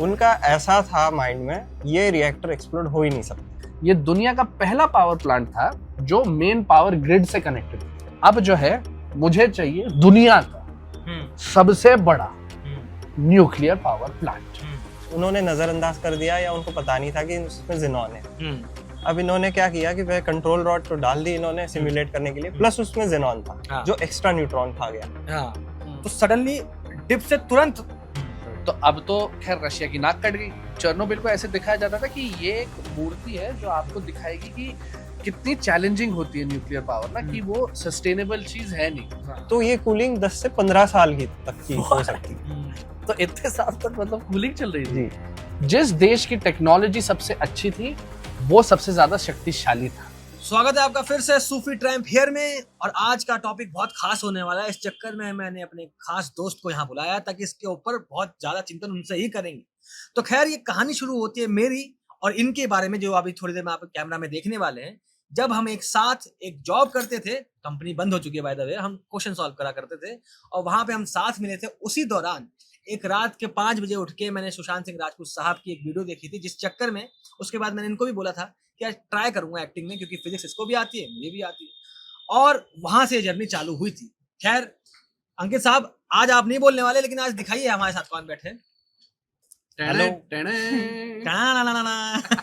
उनका ऐसा था माइंड में, ये रिएक्टर एक्सप्लोड हो ही नहीं सकता। ये दुनिया का पहला पावर प्लांट था जो मेन पावर ग्रिड से कनेक्टेड। अब जो है मुझे चाहिए दुनिया का सबसे बड़ा न्यूक्लियर पावर प्लांट। उन्होंने नजरअंदाज कर दिया या उनको पता नहीं था कि उसमें ज़ेनॉन है। अब इन्होंने क्या किया कि वह कंट्रोल रॉड तो डाल दी इन्होंने सिमुलेट करने के लिए, प्लस उसमें ज़ेनॉन था जो एक्स्ट्रा न्यूट्रॉन खा गया। तो सडनली डिप से तुरंत तो अब तो खैर रशिया की नाक कट गई। चेर्नोबिल को ऐसे दिखाया जाता था कि ये एक मूर्ति है जो आपको दिखाएगी कि कितनी चैलेंजिंग होती है न्यूक्लियर पावर ना, कि वो सस्टेनेबल चीज है नहीं। तो ये कूलिंग 10 से 15 साल की तक की हो सकती। तो इतने साल तक मतलब कूलिंग चल रही थी। जी। जिस देश की टेक्नोलॉजी सबसे अच्छी थी वो सबसे ज्यादा शक्तिशाली था। स्वागत है आपका फिर से सूफी ट्रैम्प हियर में। और आज का टॉपिक बहुत खास होने वाला है। इस चक्कर में मैंने अपने खास दोस्त को यहाँ बुलाया ताकि इसके ऊपर बहुत ज्यादा चिंतन उनसे ही करेंगे। तो खैर ये कहानी शुरू होती है मेरी और इनके बारे में, जो अभी थोड़ी देर में आप कैमरा में देखने वाले हैं। जब हम एक साथ एक जॉब करते थे, कंपनी बंद हो चुकी है बाय द वे, हम क्वेश्चन सॉल्व करा करते थे और वहां पे हम साथ मिले थे। उसी दौरान एक रात के 5 बजे उठ के मैंने सुशांत सिंह राजपूत साहब की एक वीडियो देखी थी, जिस चक्कर में उसके बाद मैंने इनको भी बोला था कि आज ट्राई करूंगा एक्टिंग में, क्योंकि फिजिक्स इसको भी आती है मुझे भी आती है। और वहां से जर्नी चालू हुई थी। खैर अंकित साहब, आज आप नहीं बोलने वाले, लेकिन आज दिखाइए हमारे साथ कौन बैठे। हेलो। तो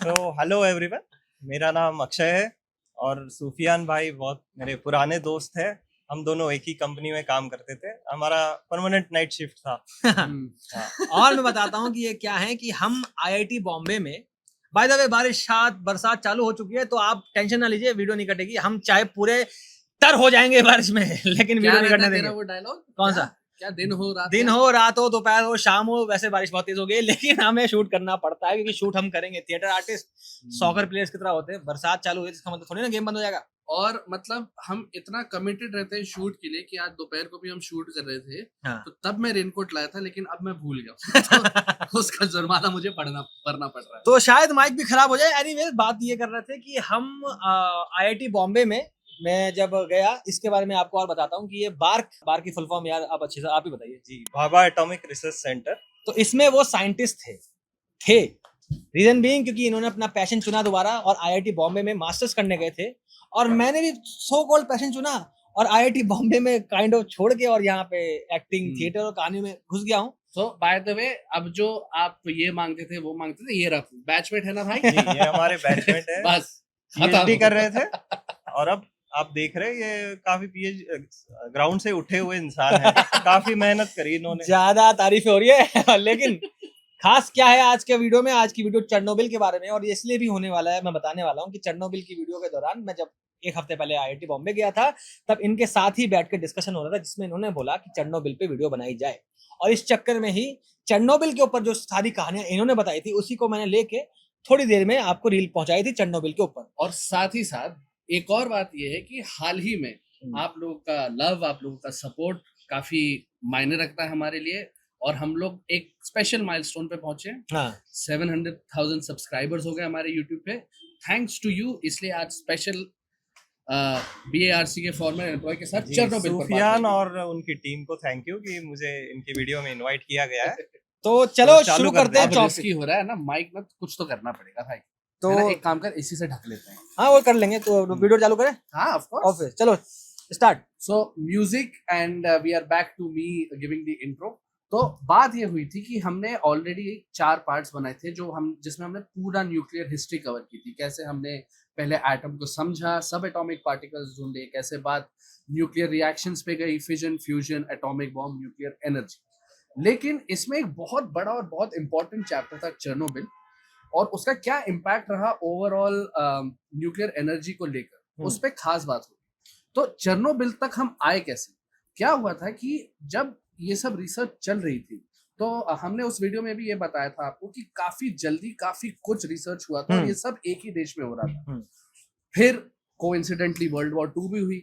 तो हेलो एवरीवन, मेरा नाम अक्षय है और सूफियान भाई बहुत मेरे पुराने दोस्त हैं। हम दोनों एक ही कंपनी में काम करते थे, हमारा परमानेंट नाइट शिफ्ट था। और मैं बताता हूँ कि ये क्या है कि हम आईआईटी बॉम्बे में, बाय द वे बरसात चालू हो चुकी है, तो आप टेंशन ना लीजिए, वीडियो नहीं कटेगी। हम चाहे पूरे तर हो जाएंगे बारिश में, लेकिन वीडियो नहीं कटने देंगे। वो डायलॉग कौन सा? क्या दिन हो रात हो दोपहर हो शाम हो, वैसे बारिश बहुत तेज हो गई, लेकिन हमें शूट करना पड़ता है क्योंकि शूट हम करेंगे। थिएटर आर्टिस्ट सॉकर प्लेयर्स की तरह होते हैं। बरसात चालू हुई इसका मतलब थोड़ी ना गेम बंद हो जाएगा। और मतलब हम इतना कमिटेड रहते हैं शूट के लिए कि आज दोपहर को भी हम शूट कर रहे थे। तो तब मैं रेनकोट लाया था, लेकिन अब मैं भूल गया। तो उसका जुर्माना मुझे भरना पड़ रहा है। तो शायद माइक भी खराब हो जाए। एनीवेज, बात ये कर रहे थे कि हम आईआईटी बॉम्बे में मैं जब गया, इसके बारे में आपको और बताता हूँ कि ये बार्क की फुल फॉर्म यार आप अच्छे से आप ही बताइए। जी, भाभा एटॉमिक रिसर्च सेंटर। तो इसमें वो साइंटिस्ट थे। रीजन बीइंग क्योंकि इन्होंने अपना पैशन चुना दोबारा और आईआईटी बॉम्बे में मास्टर्स करने गए थे, और मैंने भी सो कॉल्ड पैशन चुना और आईआईटी बॉम्बे में काइंड ऑफ छोड़ के और यहाँ पे एक्टिंग, थिएटर और कहानी में घुस गया हूँ। तो बाय द वे, अब जो आप ये मांगते थे वो मांगते थे, ये रखो बैचमेट है ना भाई। ये हमारे बैचमेट है। बस पीएचडी कर रहे थे और अब आप देख रहे हैं ये काफी ग्राउंड से उठे हुए इंसान है। काफी मेहनत करी इन्होंने। ज्यादा तारीफें हो रही है। लेकिन खास क्या है आज के वीडियो में? आज की वीडियो चेर्नोबिल के बारे में, और ये इसलिए भी होने वाला है, मैं बताने वाला हूँ कि चेर्नोबिल की वीडियो के दौरान मैं जब एक हफ्ते पहले आईआईटी बॉम्बे गया था, तब इनके साथ ही बैठ के डिस्कशन हो रहा था, जिसमें इन्होंने बोला कि चेर्नोबिल पे वीडियो बनाई जाए। और इस चक्कर में ही चेर्नोबिल के ऊपर जो सारी कहानियां इन्होंने बताई थी, उसी को मैंने लेके थोड़ी देर में आपको रील पहुंचाई थी चेर्नोबिल के ऊपर। और साथ ही साथ एक और बात यह है कि हाल ही में आप लोगों का लव, आप लोगों का सपोर्ट काफी मायने रखता है हमारे लिए, और हम लोग एक स्पेशल माइलस्टोन पे पहुंचे। 700,000 सब्सक्राइबर्स हो गए हमारे यूट्यूब पे, थैंक्स टू यू। इसलिए आज स्पेशल बीएआरसी के फॉर्मर एम्प्लॉय के साथ चेर्नोबिल पर सूफियान और उनकी टीम को थैंक यू कि मुझे इनकी वीडियो में इनवाइट किया गया है। तो चलो चालू शुरू करते करते हैं। हैं। टॉपिक की हो रहा है ना माइक में, कुछ तो करना पड़ेगा भाई। तो एक काम कर, इसी से ढक लेते हैं। हाँ वो कर लेंगे। तो वीडियो चालू करें? हाँ ऑफ कोर्स। और फिर चलो start. So music and we are back to me giving the intro. तो बात ये हुई थी कि हमने ऑलरेडी 4 पार्ट्स बनाए थे जिसमें हमने पूरा न्यूक्लियर हिस्ट्री कवर की थी। कैसे हमने पहले एटम को समझा, सब एटॉमिक पार्टिकल्स ढूंढे, कैसे बात न्यूक्लियर रिएक्शंस पे गई, fission, fusion, atomic bomb, nuclear energy. लेकिन इसमें एक बहुत बड़ा और बहुत इंपॉर्टेंट चैप्टर था चेर्नोबिल, और उसका क्या इम्पैक्ट रहा ओवरऑल न्यूक्लियर एनर्जी को लेकर, उस पर खास बात हुई। तो चेर्नोबिल तक हम आए कैसे? क्या हुआ था कि जब ये सब रिसर्च चल रही थी, तो हमने उस वीडियो में भी ये बताया था आपको कि काफी जल्दी काफी कुछ रिसर्च हुआ था, और ये सब एक ही देश में हो रहा था। फिर कोइंसिडेंटली वर्ल्ड वॉर 2 भी हुई।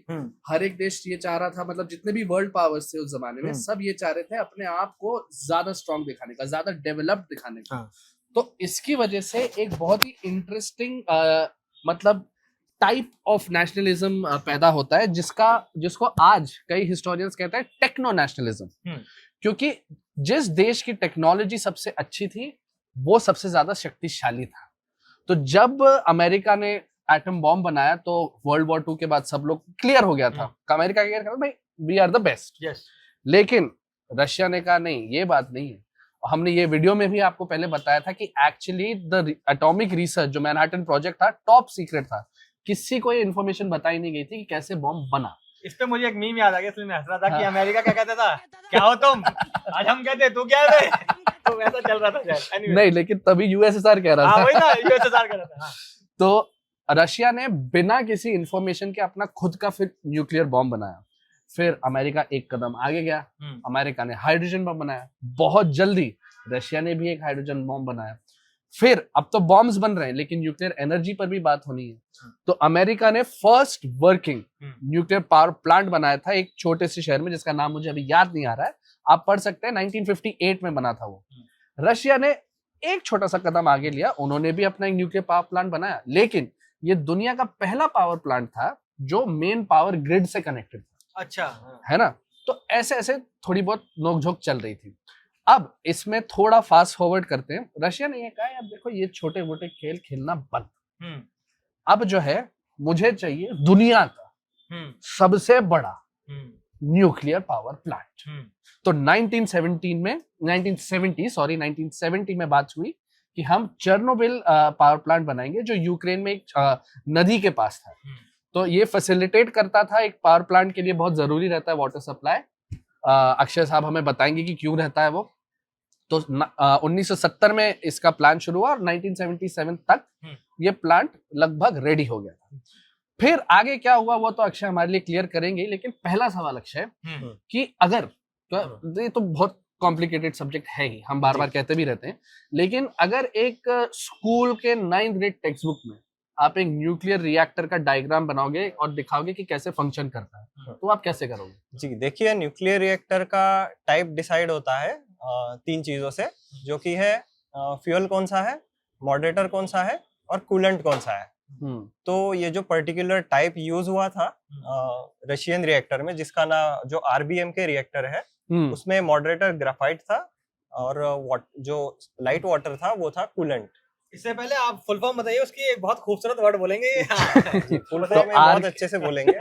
हर एक देश ये चाह रहा था, मतलब जितने भी वर्ल्ड पावर्स थे उस जमाने में, सब ये चाह रहे थे अपने आप को ज्यादा स्ट्रांग दिखाने का, ज्यादा डेवलप्ड दिखाने का। तो इसकी वजह से एक बहुत ही इंटरेस्टिंग मतलब टाइप ऑफ नेशनलिज्म पैदा होता है, जिसको आज कई हिस्टोरियंस कहते हैं टेक्नो नेशनलिज्म। क्योंकि जिस देश की टेक्नोलॉजी सबसे अच्छी थी वो सबसे ज्यादा शक्तिशाली था। तो जब अमेरिका ने एटम बॉम्ब बनाया तो वर्ल्ड वॉर 2 के बाद सब लोग क्लियर हो गया था, अमेरिका क्या कह रहा भाई वी आर द बेस्ट। लेकिन रशिया ने कहा नहीं, ये बात नहीं है। हमने ये वीडियो में भी आपको पहले बताया था कि एक्चुअली द एटॉमिक रिसर्च जो मैनहट्टन प्रोजेक्ट था टॉप सीक्रेट था, किसी को ये इन्फॉर्मेशन बताई नहीं गई थी कि कैसे बॉम्ब बना। इस पे मुझे एक मीम याद आ गया, इसलिए मैं हंस रहा था कि अमेरिका क्या कहता था, क्या हो तुम, आज हम कहते तू क्या है, तो वैसा चल रहा था शायद। Anyway. नहीं, लेकिन तभी यूएसएसआर कह रहा था। वही ना, यूएसएसआर कह रहा था। तो रशिया ने बिना किसी इंफॉर्मेशन के अपना खुद का फिर न्यूक्लियर बॉम्ब बनाया। फिर अमेरिका एक कदम आगे गया, अमेरिका ने हाइड्रोजन बम बनाया। बहुत जल्दी रशिया ने भी एक हाइड्रोजन बॉम्ब बनाया। फिर अब तो बॉम्ब्स बन रहे हैं, लेकिन न्यूक्लियर एनर्जी पर भी बात होनी है। तो अमेरिका ने first working nuclear power plant बनाया था एक छोटे से शहर में, जिसका नाम मुझे अभी याद नहीं आ रहा है, आप पढ़ सकते हैं, 1958 में बना था वो। रशिया ने एक छोटा सा कदम आगे लिया, उन्होंने भी अपना एक न्यूक्लियर पावर प्लांट बनाया, लेकिन ये दुनिया का पहला पावर प्लांट था जो मेन पावर ग्रिड से कनेक्टेड था। अच्छा, है ना। तो ऐसे ऐसे थोड़ी बहुत नोकझोंक चल रही थी। अब इसमें थोड़ा फास्ट फॉरवर्ड करते हैं। रशिया ने ये कहा अब देखो ये छोटे मोटे खेल खेलना बंद, अब जो है मुझे चाहिए दुनिया का सबसे बड़ा न्यूक्लियर पावर प्लांट। तो 1970 में बात हुई कि हम चेर्नोबिल पावर प्लांट बनाएंगे जो यूक्रेन में एक नदी के पास था। तो ये फैसिलिटेट करता था, एक पावर प्लांट के लिए बहुत जरूरी रहता है वाटर सप्लाई। अक्षय साहब हमें बताएंगे कि क्यों रहता है वो। तो 1970 में इसका प्लान शुरू हुआ और 1977 तक ये प्लांट लगभग रेडी हो गया था। फिर आगे क्या हुआ वो तो अक्षय हमारे लिए क्लियर करेंगे, लेकिन पहला सवाल अक्षय कि अगर तो ये तो बहुत कॉम्प्लिकेटेड सब्जेक्ट है ही, हम बार बार कहते भी रहते हैं, लेकिन अगर एक स्कूल के 9th ग्रेड टेक्स्ट बुक में आप एक न्यूक्लियर रिएक्टर का डायग्राम बनाओगे और दिखाओगे कि कैसे फंक्शन करता है, तो आप कैसे करोगे? जी देखिए, न्यूक्लियर रिएक्टर का टाइप डिसाइड होता है 3 चीजों से, जो कि है फ्यूल कौन सा है, मॉडरेटर कौन सा है और कूलेंट कौन सा है। तो ये जो पर्टिकुलर टाइप यूज हुआ था रशियन रिएक्टर में, जिसका नाम जो आरबीएम के रिएक्टर है, उसमें मॉडरेटर ग्राफाइट था और जो लाइट वाटर था वो था कूलेंट। इससे पहले आप फुल फॉर्म बताइए उसकी, एक बहुत खूबसूरत वर्ड बोलेंगे। फुल फॉर्म में बहुत अच्छे से बोलेंगे।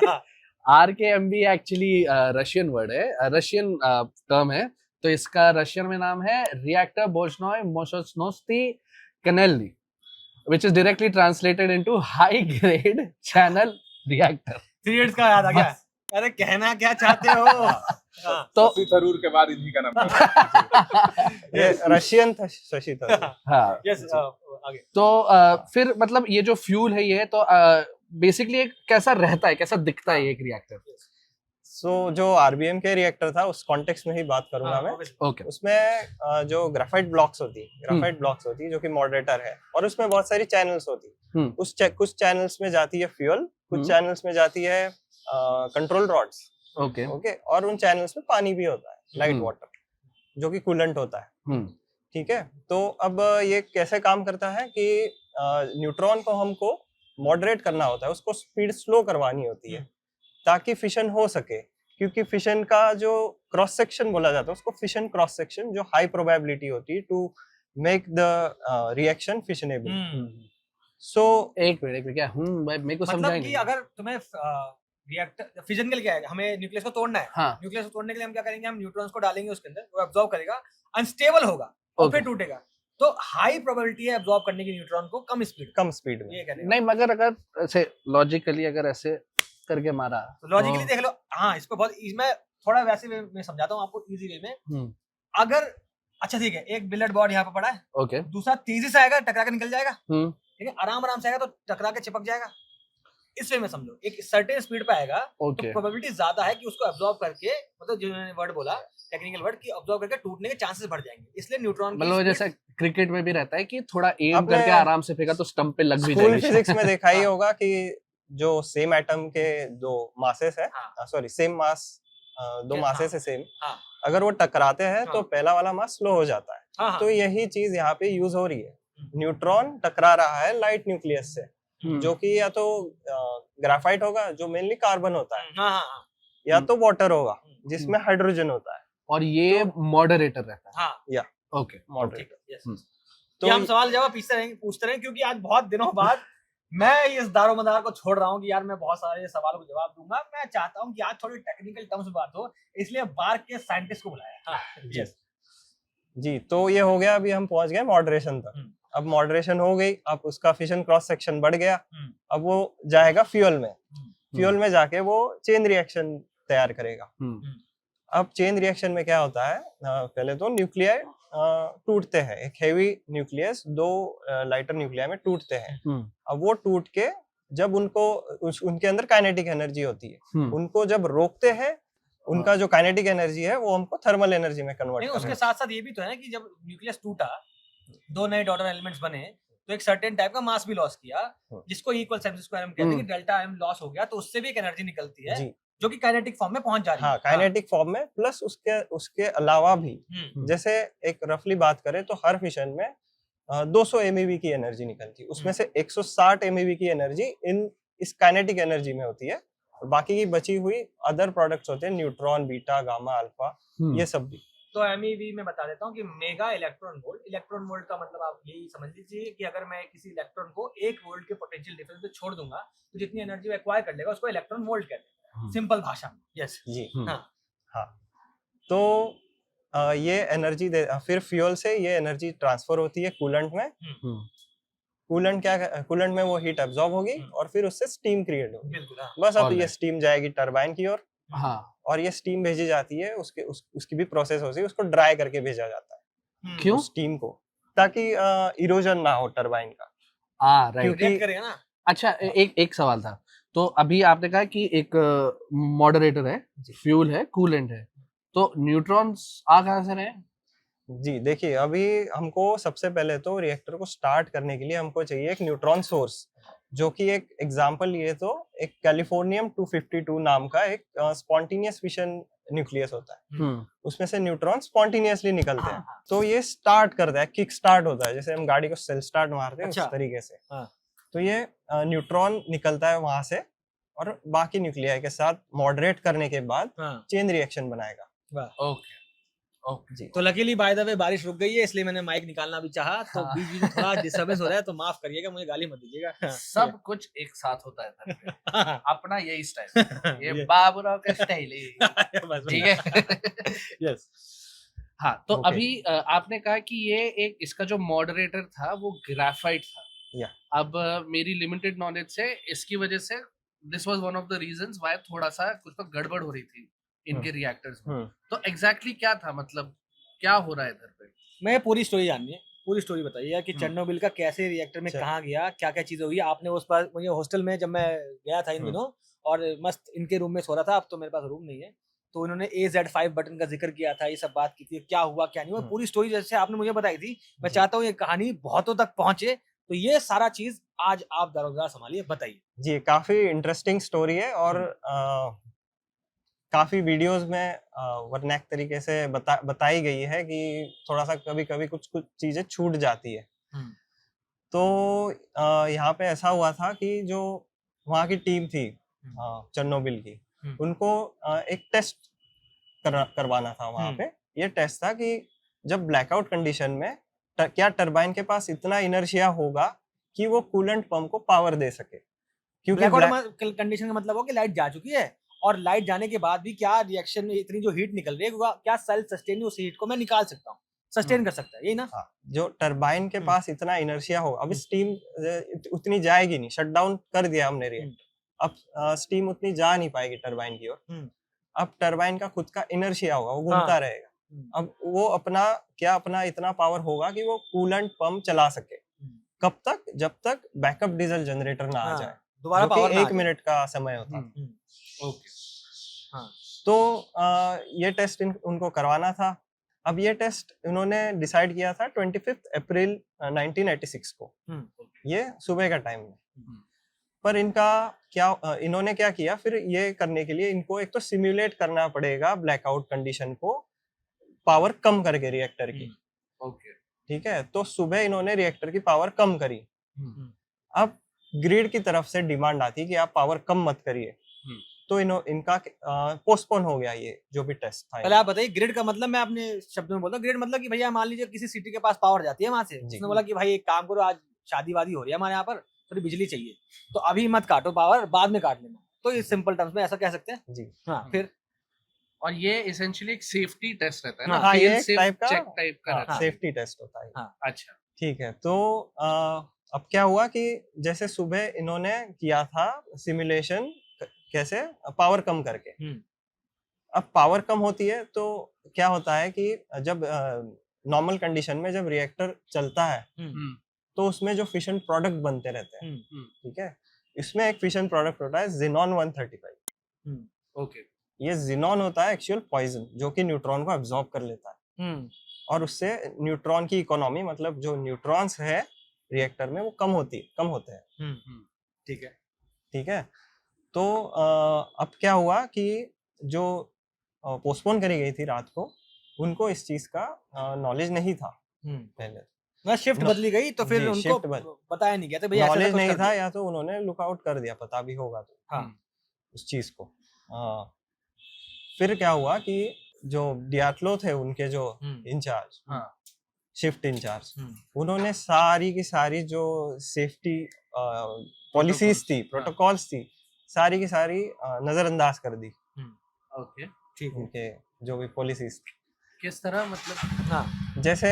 आरकेएमबी एक्चुअली रशियन वर्ड है, रशियन टर्म है। तो इसका रशियन में नाम है reactor बोजनोय मोशोस्नोस्ती कनेल्नी, which is directly translated into high grade channel reactor। 3 years का याद आ गया। अरे कहना क्या चाहते हो? तो शशि थरूर के बाद इन्हीं का नाम ये रशियन था, शशि थरूर। हाँ, यस, आगे। तो फिर मतलब ये जो फ्यूल है ये तो बेसिकली एक कैसा रहता है, कैसा दिखता है एक रिएक्टर? सो जो आरबीएम के रिएक्टर था उस कॉन्टेक्स्ट में ही बात करूंगा मैं। ओके। उसमें जो ग्राफाइट ब्लॉक्स होती जो कि मॉडरेटर है, और उसमें बहुत सारी चैनल्स होती। कुछ चैनल्स में जाती है फ्यूल, कुछ चैनल्स में जाती है कंट्रोल रॉड्स। ओके। और उन चैनल्स में पानी भी होता है, लाइट वाटर, जो कि कूलेंट होता है। ठीक है। तो अब ये कैसे काम करता है कि न्यूट्रॉन को हमको मॉडरेट करना होता है, उसको स्पीड स्लो करवानी होती है ताकि फिशन हो सके, क्योंकि फिशन का जो क्रॉस सेक्शन बोला जाता है उसको फिशन क्रॉस सेक्शन, जो हाई प्रोबेबिलिटी होती है to make the reaction fissionable. So एक मिनट क्या मेरे को समझाएंगे? मतलब कि अगर तुम्हें रिएक्टर फिजन के लिए क्या है, हमें न्यूक्लियस को तोड़ना है। हाँ। न्यूक्लियस को तोड़ने के लिए हम क्या करेंगे, हम न्यूट्रॉन्स को डालेंगे उसके अंदर, वो एब्जॉर्ब करेगा, अनस्टेबल होगा और फिर टूटेगा। तो हाई प्रोबेबिलिटी है एब्जॉर्ब करने की न्यूट्रॉन को कम स्पीड में। ये कहने नहीं, मगर अगर ऐसे लॉजिकली अगर ऐसे करके मारा तो लॉजिकली देख लो। हाँ, इसको बहुत मैं थोड़ा वैसे मैं समझाता हूँ आपको इजी वे में। अगर अच्छा ठीक है, एक बिलियर्ड बॉल यहाँ पे पड़ा है, ओके, दूसरा तेजी से आएगा, टकरा के निकल जाएगा, ठीक है, आराम से आएगा तो टकरा के चिपक जाएगा। इस वे में समझो, एक सर्टेन स्पीड पे आएगा तो प्रोबेबिलिटी ज्यादा है कि उसको एब्जॉर्ब करके, मतलब जिन्होंने वर्ड बोला टेक्निकल वर्ड, कि एब्जॉर्ब करके टूटने के चांसेस बढ़ जाएंगे। इसलिए न्यूट्रॉन मतलब जैसे क्रिकेट में भी रहता है कि थोड़ा एम करके आराम से फेंका तो स्टंप पे लग भी जाएगी। स्कूल फिजिक्स में देखा ही होगा कि जो सेम एटम के दो मासेस है, सॉरी सेम मास, दो मासेस है सेम, अगर वो टकराते हैं तो पहला वाला मास स्लो हो जाता है। तो यही चीज यहाँ पे यूज हो रही है। न्यूट्रॉन टकरा रहा है लाइट न्यूक्लियस से, जो कि या तो ग्राफाइट होगा जो मेनली कार्बन होता है, या तो वाटर होगा जिसमें हाइड्रोजन होता है, और ये मॉडरेटर रहता है। हाँ, या ओके, मॉडरेटर। कि हम सवाल जवाब पूछते रहेंगे क्योंकि आज बहुत दिनों बाद मैं इस दारोमदार को छोड़ रहा हूँ कि यार मैं बहुत सारे सवालों को जवाब दूंगा। मैं चाहता हूँ कि आज थोड़ी टेक्निकल टर्म्स बात हो, इसलिए बार के साइंटिस्ट को बुलाया। हाँ जी, तो ये हो गया, अभी हम पहुंच गए मॉडरेशन तक। अब मॉडरेशन हो गई, अब उसका फिशन क्रॉस सेक्शन बढ़ गया, अब वो जाएगा फ्यूल में। फ्यूल में जाके वो चेन रिएक्शन तैयार करेगा। अब चेन रिएक्शन में क्या होता है, पहले तो न्यूक्लियाई टूटते हैं, एक हेवी न्यूक्लियस दो लाइटर न्यूक्लियाई में टूटते हैं। अब वो टूट के जब उनके अंदर काइनेटिक एनर्जी होती है, उनको जब रोकते हैं, उनका जो काइनेटिक एनर्जी है वो हमको थर्मल एनर्जी में कन्वर्ट करना है। उसके साथ साथ ये भी तो है कि जब न्यूक्लियस टूटा, दो नए डॉटर एलिमेंट्स बने, तो एक सर्टेन टाइप का मास भी लॉस किया, जिसको इक्वल सेम्स स्क्वायर हम कहते हैं कि डेल्टा एम लॉस हो गया, तो उससे भी एक एनर्जी निकलती है जो कि काइनेटिक फॉर्म में पहुंच जा रही है। हाँ, काइनेटिक फॉर्म में, प्लस उसके अलावा भी जैसे एक रफली बात करें तो हर फिशन में 200 MeV की एनर्जी निकलती है, उसमें से 160 MeV की एनर्जी इस काइनेटिक एनर्जी में होती है, और बाकी की बची हुई अदर प्रोडक्ट्स होते हैं, न्यूट्रॉन, बीटा, गामा, अल्फा, ये सब भी। तो MeV में बता देता हूँ कि mega electron volt. Electron volt का मतलब आप यही समझ लीजिए कि अगर मैं किसी इलेक्ट्रॉन को 1 वोल्ट के पोटेंशियल डिफरेंस पे छोड़ दूंगा तो जितनी एनर्जी एक्वायर कर लेगा उसको इलेक्ट्रॉन वोल्ट कहते हैं, सिंपल भाषा में। यस जी। हाँ। तो ये एनर्जी फिर फ्यूल से ये एनर्जी ट्रांसफर होती है कूलेंट में। कूलेंट में वो हीट एब्जॉर्ब होगी और फिर उससे स्टीम क्रिएट होगी। बस अब ये स्टीम जाएगी टरबाइन की ओर, और ये स्टीम भेजी जाती है, उसकी भी प्रोसेस होती है, उसको ड्राई करके भेजा जाता है। क्यों? स्टीम को, ताकि इरोजन ना हो टरबाइन का। राइट, करेगा ना। अच्छा, एक सवाल था। तो अभी आपने कहा कि एक मॉडरेटर है, फ्यूल है, कूलेंट है, तो न्यूट्रॉन्स आ कहां से रहे? जी देखिए, अभी हमको सबसे पहले तो रिएक्टर को स्टार्ट करने के लिए हमको चाहिए एक न्यूट्रॉन सोर्स, जो कि एक एग्जांपल लिए तो एक कैलिफोर्नियम 252 नाम का एक स्पॉन्टेनियस फिशन न्यूक्लियस होता है। उसमें से न्यूट्रॉन स्पॉन्टेनियसली निकलते हैं, तो ये स्टार्ट करता है, किक स्टार्ट होता है, जैसे हम गाड़ी को सेल्फ स्टार्ट मारते हैं, उस तरीके से। तो ये न्यूट्रॉन निकलता है वहां से, और बाकी न्यूक्लियाई के साथ मॉडरेट करने के बाद चेन रिएक्शन बनाएगा। ओके जी। तो लकीली बाय द वे बारिश रुक गई है, इसलिए मैंने माइक निकालना भी चाहा, तो बीच बीच में थोड़ा डिस्टर्बेंस हो रहा है, तो माफ करिएगा, मुझे गाली मत दीजिएगा। सब कुछ एक साथ होता है अपना यही स्टाइल, ये बाबूराव का स्टाइल है, ठीक है। यस। हाँ, तो अभी आपने कहा कि ये एक इसका जो मॉडरेटर था वो ग्रेफाइट था। अब मेरी लिमिटेड नॉलेज से इसकी वजह से this was one of the reasons why थोड़ा सा कुछ तो गड़बड़ हो रही थी इनके रिएक्टर्स में। तो एग्जैक्टली क्या था, मतलब क्या हो रहा है इधर पे? मैं पूरी स्टोरी जाननी है, पूरी स्टोरी बताइए कि चेरनोबिल का कैसे रिएक्टर में कहाँ गया, क्या क्या चीजें हुई। आपने उस पर, मुझे हॉस्टल में जब मैं गया था इन दिनों और मस्त इनके रूम में सो रहा था, अब तो मेरे पास रूम नहीं है, तो इन्होंने AZ5 बटन का जिक्र किया था, ये सब बात की थी, क्या हुआ क्या नहीं हुआ, पूरी स्टोरी जैसे आपने मुझे बताई थी। मैं चाहता हूँ ये कहानी बहुतों तक पहुंचे, तो ये सारा चीज आज आप दारोमदार संभालिए, बताइए। जी, काफी इंटरेस्टिंग स्टोरी है, और काफी वीडियोस में वर्णैक तरीके से बताई गई है कि थोड़ा सा कभी कभी कुछ चीजें छूट जाती है। तो यहाँ पे ऐसा हुआ था कि जो वहाँ की टीम थी चेरनोबिल की, उनको एक टेस्ट करवाना था वहाँ पे। ये टेस्ट था कि जब ब्लैकआउट कंडीशन में क्या टरबाइन के पास इतना इनर्शिया होगा कि वो कूलेंट पंप को पावर दे सके। क्योंकि ब्लैकआउट कंडीशन का मतलब हो कि लाइट जा चुकी है, और लाइट जाने के बाद भी क्या रिएक्शन में इतनी जो हीट निकल रही है, क्या सेल्फ सस्टेन उस हीट को मैं निकाल सकता हूँ, सस्टेन कर सकता है, यही ना? जो टरबाइन के पास इतना इनर्शिया हो, अब स्टीम उतनी जाएगी नहीं, शट डाउन कर दिया हमने रिएक्टर, अब स्टीम उतनी जा नहीं पाएगी टरबाइन की ओर। अब टरबाइन का खुद का इनर्शिया होगा, वो घूमता रहेगा। अब वो अपना इतना पावर होगा कि वो कूलेंट पंप चला सके। कब तक? जब तक बैकअप डीजल जनरेटर ना आ जाए, दोबारा पावर 1 मिनट का समय होता है। ओके। तो ये टेस्ट उनको करवाना था। अब ये टेस्ट इन्होंने डिसाइड किया था 25 अप्रैल 1986 को, ये सुबह का टाइम में। पर इन्होंने क्या किया, फिर ये करने के लिए इनको एक तो सिमुलेट करना पड़ेगा ब्लैकआउट कंडीशन को, पावर कम करके रिएक्टर की। ओके, ठीक है। तो सुबह इन्होंने रिएक्टर की पावर कम करी। अब ग्रिड की तरफ से डिमांड आती कि आप पावर कम मत करिए, तो इनका पोस्टपोन हो गया ये जो भी टेस्ट था। पहले आप बताइए ग्रिड का मतलब, मैं अपने शब्दों में बोलता हूँ। ग्रिड मतलब कि भैया मान लीजिए किसी सिटी के पास पावर जाती है वहां से, उसने बोला कि भाई एक काम करो, आज शादी वादी हो रही है हमारे यहाँ पर, थोड़ी बिजली चाहिए, तो अभी मत काटो पावर, बाद में काट लेना। तो इस सिंपल टर्म्स में ऐसा कह सकते हैं जी। हाँ, फिर और ये एसेंशियली एक सेफ्टी टेस्ट रहता है ना, हाँ, ये फेल एक सेफ टाइप का चेक टाइप का रहता है। सेफ्टी टेस्ट होता है। हाँ। अच्छा। ठीक है, तो अब क्या हुआ कि जैसे सुबह इन्होंने किया था सिमुलेशन, कैसे पावर कम करके। अब पावर कम होती है तो क्या होता है कि जब नॉर्मल कंडीशन में जब रिएक्टर चलता है तो उसमें जो फिशन प्रोडक्ट बनते रहते हैं, ठीक है, इसमें एक फिशन प्रोडक्ट होता है ज़ीनॉन 135। ओके। ये ज़ीनॉन होता है एक्चुअल पॉइजन, जो कि न्यूट्रॉन को एब्जॉर्ब कर लेता है और उससे न्यूट्रॉन की इकोनॉमी, मतलब जो न्यूट्रॉन्स है रिएक्टर में वो कम होते हैं। ठीक है, तो अब क्या हुआ कि जो पोस्टपोन करी गई थी रात को, उनको इस चीज का नॉलेज नहीं था पहले। ना शिफ्ट बदली गई तो फिर जी, उनको शिफ्ट बताया नहीं गया था भैया, नॉलेज नहीं था, या तो उन्होंने लुकआउट कर दिया, पता भी होगा तो हाँ उस चीज को। फिर क्या हुआ कि जो डियाटलो थे उनके जो इंचार्ज, शिफ्ट इंचार्ज, उन्होंने सारी की सारी जो सेफ्टी पॉलिसीज थी, प्रोटोकॉल्स थी, सारी की सारी नजरअंदाज कर दी। ओके, ठीक है। उनके जो भी पॉलिसीज, किस तरह मतलब? हाँ, जैसे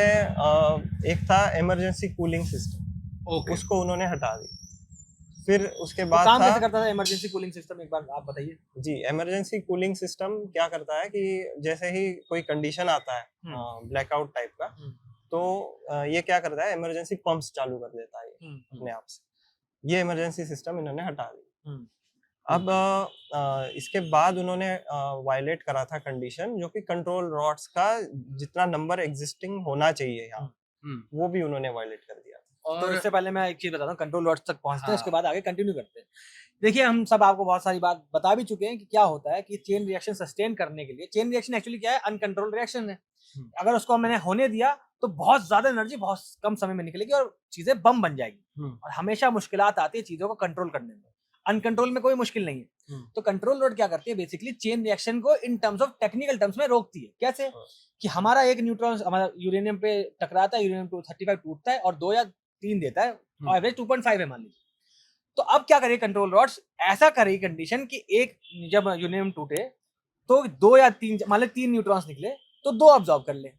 एक था इमरजेंसी कूलिंग सिस्टम, उसको उन्होंने हटा दी। फिर उसके बाद काम था, कैसे करता था इमरजेंसी कूलिंग सिस्टम, एक बार आप बताइए। जी, इमरजेंसी कूलिंग सिस्टम क्या करता है कि जैसे ही कोई कंडीशन आता है ब्लैकआउट टाइप का, तो ये क्या करता है, इमरजेंसी पंप्स चालू कर देता है अपने आप से। ये इमरजेंसी सिस्टम इन्होंने हटा दी। अब इसके बाद उन्होंने वायलेट करा था कंडीशन, जो कि कंट्रोल रॉड्स का जितना नंबर एग्जिस्टिंग होना चाहिए यहाँ, वो भी उन्होंने वायलेट कर दिया। तो इससे पहले मैं एक चीज बताता हूँ, कंट्रोल रॉड्स तक पहुंचते हैं, उसके बाद आगे कंटिन्यू करते हैं। देखिए हम सब आपको बहुत सारी बात बता भी चुके हैं कि क्या होता है कि चेन रिएक्शन सस्टेन करने के लिए, चेन रिएक्शन एक्चुअली क्या है, अनकंट्रोल्ड रिएक्शन है। अगर उसको मैंने होने दिया तो बहुत ज्यादा एनर्जी बहुत कम समय में निकलेगी और चीजें बम बन जाएगी, और हमेशा मुश्किलात आती है चीजों को कंट्रोल करने में। अनकंट्रोल में कोई मुश्किल नहीं है। तो कंट्रोल रॉड क्या करती है, बेसिकली चेन रिएक्शन को in terms of technical terms में रोकती है। कैसे कि हमारा एक न्यूट्रॉन हमारा यूरेनियम पे टकराता है, यूरेनियम 235 टूटता है और 2 या 3 देता है, और एवरेज 2.5 है मान लीजिए। तो अब क्या करे कंट्रोल रॉड्स, ऐसा करे कंडीशन कि एक जब यूरेनियम टूटे तो 2 या 3, मान लो 3 न्यूट्रॉन्स निकले तो 2 अब्सॉर्ब कर ले,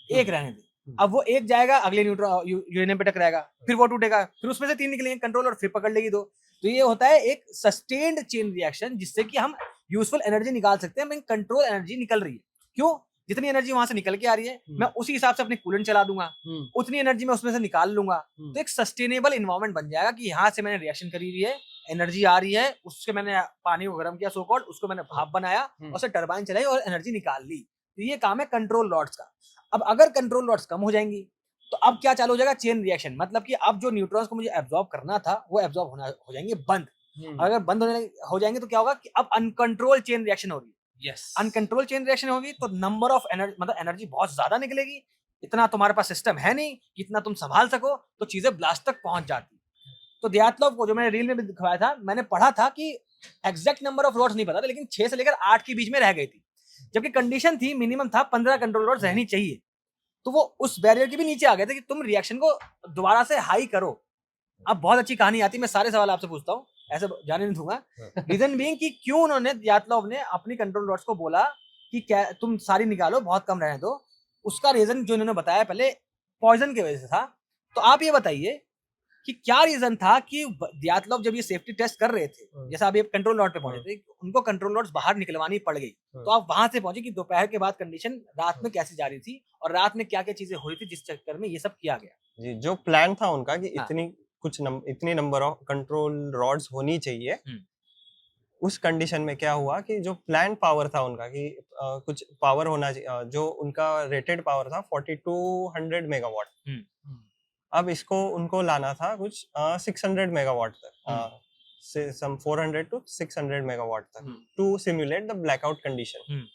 एक रहने दे। अब वो एक जाएगा, अगले न्यूट्रॉन यूरेनियम पे टकराएगा, फिर वो टूटेगा, फिर उसमें से 3 निकलेंगे, कंट्रोल और फिर पकड़ लेगी 2। तो ये होता है एक सस्टेन्ड चेन रिएक्शन, जिससे कि हम यूजफुल एनर्जी निकाल सकते हैं। हमें कंट्रोल एनर्जी निकल रही है, क्यों, जितनी एनर्जी वहां से निकल के आ रही है मैं उसी हिसाब से अपनी कूलेंट चला दूंगा, उतनी एनर्जी मैं उसमें से निकाल लूंगा। तो एक सस्टेनेबल इन्वायरमेंट बन जाएगा कि यहाँ से मैंने रिएक्शन करी हुई है, एनर्जी आ रही है, उससे मैंने पानी को गर्म किया, सो कॉल्ड, उसको मैंने भाप बनाया, उससे टरबाइन चलाई और एनर्जी निकाल ली। तो ये काम है कंट्रोल रॉड्स का। अब अगर कंट्रोल रॉड्स कम हो जाएंगी तो अब क्या चालू हो जाएगा, चेन रिएक्शन, मतलब कि अब जो न्यूट्रॉन्स को मुझे एब्जॉर्ब करना था वो एब्जॉर्ब होना हो जाएंगे बंद। अगर बंद हो जाएंगे तो क्या होगा कि अब अनकंट्रोल चेन रिएक्शन हो रही है। यस, अनकंट्रोल चेन रिएक्शन होगी तो नंबर ऑफ एनर्जी, मतलब एनर्जी बहुत ज्यादा निकलेगी। इतना तुम्हारे पास सिस्टम है नहीं कि इतना तुम संभाल सको, तो चीजें ब्लास्ट तक पहुंच जाती। तो दियातलोव को, जो मैंने रील में भी दिखाया था, मैंने पढ़ा था कि एग्जैक्ट नंबर ऑफ रॉड्स नहीं पता था, लेकिन 6 से लेकर 8 के बीच में रह गई थी, जबकि कंडीशन थी मिनिमम था 15 कंट्रोल रॉड्स रहनी चाहिए। तो वो उस बैरियर के भी नीचे आ गए थे कि तुम रिएक्शन को दोबारा से हाई करो। अब बहुत अच्छी कहानी आती है, मैं सारे सवाल आपसे पूछता हूँ, ऐसे जाने नहीं दूंगा। रीजन बीइंग कि क्यों उन्होंने, दियातलोव ने अपनी कंट्रोल रॉड्स को बोला कि क्या तुम सारी निकालो, बहुत कम रहने दो। उसका रीजन जो इन्होंने बताया पहले, पॉइजन की वजह से था। तो आप ये बताइए कि क्या रीजन था कि दियातलोव जब ये सेफ्टी टेस्ट कर रहे थे, जैसा अभी कंट्रोल रॉड पे पहुंचे थे, उनको कंट्रोल रॉड्स बाहर निकलवानी पड़ गई। तो आप वहां से पहुंचे कि दोपहर के बाद कंडीशन रात में कैसी जा रही थी और रात में क्या क्या चीजें हो रही थी, जिस चक्कर में ये सब किया गया। जी, जो प्लान था उनका कि इतनी नंबर ऑफ कंट्रोल रॉड्स होनी चाहिए, उस कंडीशन में क्या हुआ कि जो प्लान पावर था उनका कि कुछ पावर होना चाहिए, जो उनका रेटेड पावर था 4200 मेगावाट, अब इसको उनको लाना था कुछ 600 मेगावाट तक, सम 400 to 600 मेगावाट तक, to simulate the blackout condition.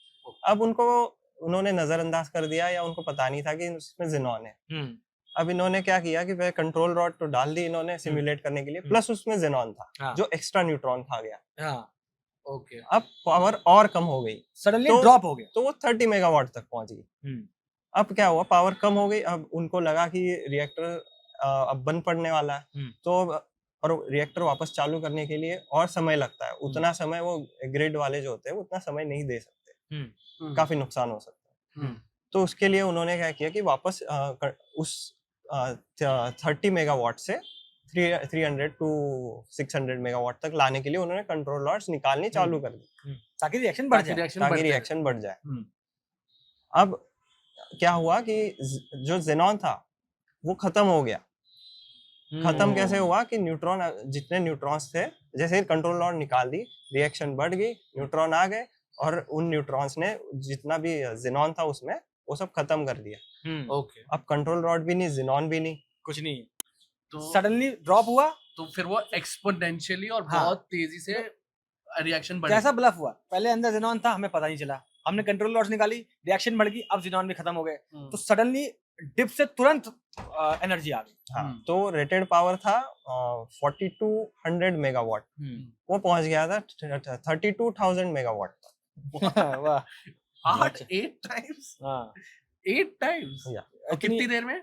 अब उन्होंने नजरअंदाज कर दिया, या उनको पता नहीं था कि उसमें ज़ीनॉन है। अब इन्होंने क्या किया कि वह कंट्रोल रॉड तो डाल दी इन्होंने सिमुलेट करने के लिए, प्लस उसमें ज़ीनॉन था जो एक्स्ट्रा न्यूट्रॉन खा गया। ओके अब पावर और कम हो गई, सडनली तो- ड्रॉप हो गया। तो वो 30 मेगावाट तक पहुंच गई। अब क्या हुआ, पावर कम हो गई, अब उनको लगा कि रिएक्टर अब बंद पड़ने वाला है, तो और रिएक्टर वापस चालू करने के लिए और समय लगता है, उतना समय वो ग्रिड वाले जो होते हैं उतना समय नहीं दे सकते, काफी नुकसान हो सकता है। तो उसके लिए उन्होंने क्या किया कि वापस उस 30 मेगावाट से 300 टू 600 मेगावाट तक लाने के लिए उन्होंने कंट्रोल रॉड्स निकालनी चालू कर दी, ताकि रिएक्शन बढ़ जाए। ताकि रिएक्शन बढ़ जाए। अब क्या हुआ कि जो जेनॉन था वो खत्म हो गया। खत्म कैसे हुआ कि न्यूट्रॉन, जितने न्यूट्रॉन्स थे, जैसे कंट्रोल रॉड निकाल दी, रिएक्शन बढ़ गई, न्यूट्रॉन आ गए और उन न्यूट्रॉन्स ने जितना भी जेनॉन था उसमें वो सब खत्म कर दिया। ओके अब कंट्रोल रॉड भी नहीं, जेनॉन भी नहीं, कुछ नहीं, तो सडनली ड्रॉप हुआ। तो फिर वो एक्सपोनेंशियली और हाँ। बहुत तेजी से रिएक्शन बढ़ कैसा ब्लफ हुआ, पहले अंदर जेनॉन था, हमें पता नहीं चला, हमने कंट्रोल रॉड्स निकाली, रिएक्शन बढ़ गई, अब जेनॉन भी खत्म हो गए, तो सडनली डिप से तुरंत एनर्जी आ गई। हाँ, तो रेटेड पावर था 4200 मेगावाट, वो पहुंच गया था 32,000 मेगावाट। वाह, 8 टाइम्स हाँ 8 टाइम्स या और कितनी देर में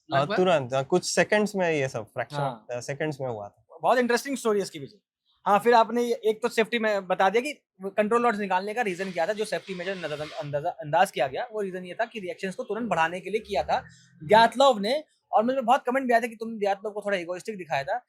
लगभग? तुरंत कुछ सेकंड्स में ये सब फ्रैक्शन हाँ। ऑफ सेकंड्स में हुआ था। बहुत इंटरेस्टिंग स्टोरी है इसके पीछे। हाँ, फिर आपने एक तो सेफ्टी में बता दिया कि कंट्रोल रॉड्स निकालने का रीजन क्या था, जो सेफ्टी मेजर अंदाज किया गया, वो रीजन ये था कि रिएक्शंस को तुरंत बढ़ाने के लिए किया था ग्यातलोव ने। और मुझे बहुत कमेंट भी आया था कि तुमने ग्यातलोव को थोड़ा इगोइस्टिक दिखाया था।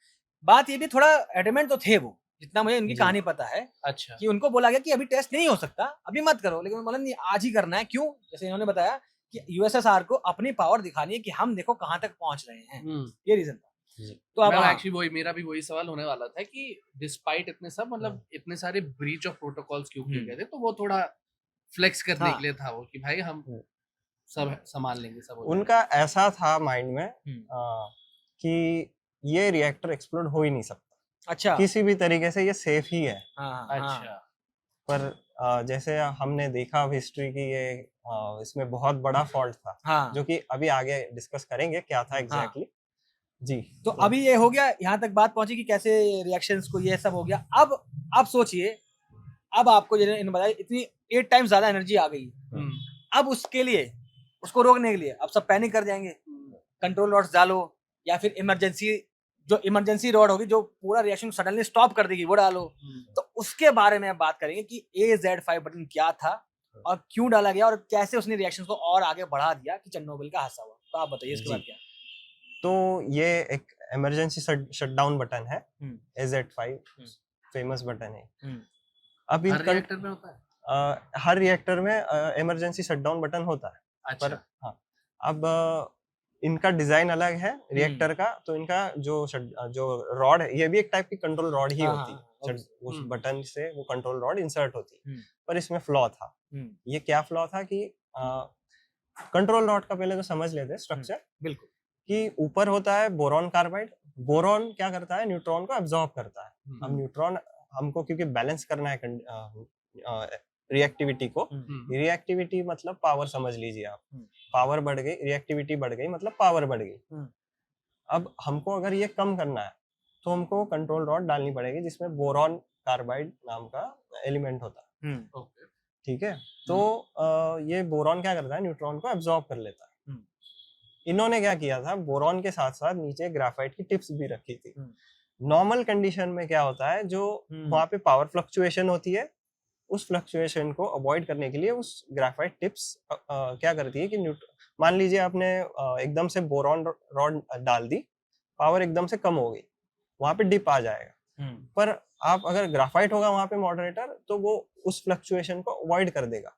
बात ये भी थोड़ा एडमेंट तो थे वो, जितना मुझे उनकी कहानी पता है, अच्छा कि उनको बोला गया कि अभी टेस्ट नहीं हो सकता, अभी मत करो, लेकिन बोला नहीं आज ही करना है। क्यों? जैसे इन्होंने बताया कि यूएसएसआर को अपनी पावर दिखानी है कि हम देखो कहां तक पहुंच रहे हैं, ये रीजन था। तो अब एक्चुअली वही मेरा भी वही सवाल होने वाला था कि डिस्पाइट इतने सब मतलब इतने सारे ब्रीच ऑफ प्रोटोकॉल्स क्यों किए गए थे, तो वो थोड़ा फ्लेक्स करने के लिए था वो कि भाई हम सब संभाल लेंगे सब। उनका ऐसा था माइंड में कि ये रिएक्टर एक्सप्लोड हो ही नहीं सकता, अच्छा, किसी भी तरीके से ये सेफ ही है। अच्छा पर जैसे हमने देखा हिस्ट्री की, ये इसमें बहुत बड़ा फॉल्ट था, हाँ, जो कि अभी आगे डिस्कस करेंगे क्या था एग्जैक्टली। जी, तो अभी ये हो गया, यहाँ तक बात पहुंची कि कैसे रिएक्शंस को ये सब हो गया। अब सोचिए, अब आपको इन्होंने बताया इतनी 8 टाइम्स ज्यादा एनर्जी आ गई, अब उसके लिए, उसको रोकने के लिए अब सब पैनिक कर जाएंगे, कंट्रोल रॉड्स डालो, या फिर इमरजेंसी रॉड होगी जो पूरा रिएक्शन सडनली स्टॉप कर देगी, वो डालो। तो उसके बारे में बात करेंगे कि AZ5 बटन क्या था और क्यों डाला गया और कैसे उसने रिएक्शन को और आगे बढ़ा दिया कि चेरनोबिल का हादसा हुआ। तो आप बताइए इसके बाद क्या। तो ये एक इमरजेंसी शटडाउन बटन है, AZ5 फेमस बटन है। अब हर रिएक्टर में होता है? हर रिएक्टर में इमरजेंसी शटडाउन बटन होता है। अच्छा। पर हाँ, अब इनका डिजाइन अलग है रिएक्टर का, तो इनका जो रॉड है, ये भी एक टाइप की कंट्रोल रॉड ही होती है, उस बटन से वो कंट्रोल रॉड इंसर्ट होती है। पर इसमें फ्लॉ था। ये क्या फ्लॉ था कि कंट्रोल रॉड का पहले तो समझ लेते हैं स्ट्रक्चर। बिल्कुल, कि ऊपर होता है बोरॉन कार्बाइड। बोरॉन क्या करता है, न्यूट्रॉन को एब्जॉर्ब करता है। अब न्यूट्रॉन हमको क्योंकि बैलेंस करना है रिएक्टिविटी को, रिएक्टिविटी मतलब पावर समझ लीजिए आप, पावर बढ़ गई, रिएक्टिविटी बढ़ गई मतलब पावर बढ़ गई। अब हमको अगर ये कम करना है तो हमको कंट्रोल रॉड डालनी पड़ेगी जिसमें बोरॉन कार्बाइड नाम का एलिमेंट होता है। ठीक है, तो ये बोरॉन क्या करता है, न्यूट्रॉन को एब्जॉर्ब कर लेता है। इन्होंने क्या किया था, बोरॉन के साथ साथ नीचे ग्राफाइट की टिप्स भी रखी थी। नॉर्मल कंडीशन में क्या होता है, जो वहां पे पावर फ्लक्चुएशन होती है, उस फ्लक्चुएशन को अवॉइड करने के लिए उस ग्राफाइट टिप्स क्या करती है कि मान लीजिए आपने एकदम से बोरॉन रॉड डाल दी, पावर एकदम से कम हो गई, वहां पे डिप आ जाएगा। पर आप अगर ग्राफाइट होगा वहां पे मॉडरेटर, तो वो उस फ्लक्चुएशन को अवॉइड कर देगा।